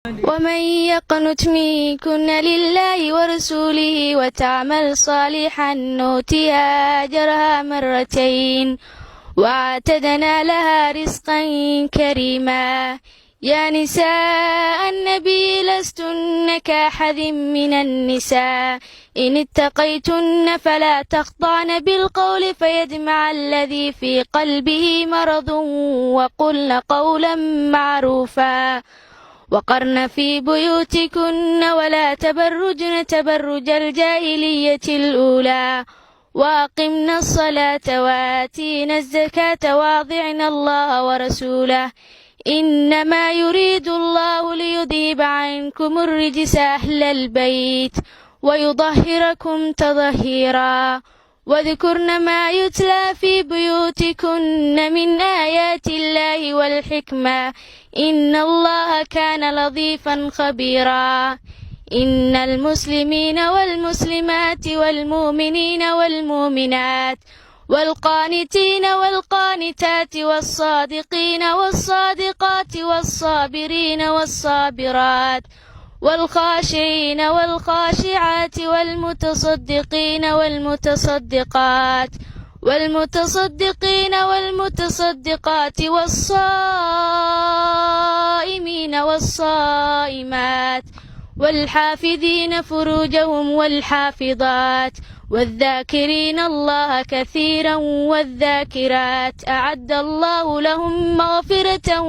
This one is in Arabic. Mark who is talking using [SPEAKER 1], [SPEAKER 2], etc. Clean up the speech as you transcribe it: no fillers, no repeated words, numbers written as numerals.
[SPEAKER 1] ومن يقنت منكن لله ورسوله وتعمل صالحا نؤتها أجرها مرتين وأعتدنا لها رزقا كريما. يا نساء النبي لستن كأحد من النساء إن اتقيتن فلا تخضعن بالقول فيدمع الذي في قلبه مرض وقلن قولا معروفا. وقرن في بيوتكن ولا تبرجن تبرج الجاهلية الأولى وأقمنا الصلاة وآتينا الزكاة وأطعنا الله ورسوله إنما يريد الله ليذهب عنكم الرجس أهل البيت ويطهركم تطهيرا. واذكرن ما يتلى في بيوتكن من آيات الله والحكمة إن الله كان لطيفا خبيرا. إن المسلمين والمسلمات والمؤمنين والمؤمنات والقانتين والقانتات والصادقين والصادقات والصابرين والصابرات والخاشعين والخاشعات والمتصدقين والمتصدقات والمتصدقين والمتصدقات والصائمين والصائمات والحافظين فروجهم والحافظات والذاكرين الله كثيرا والذاكرات أعد الله لهم مغفرة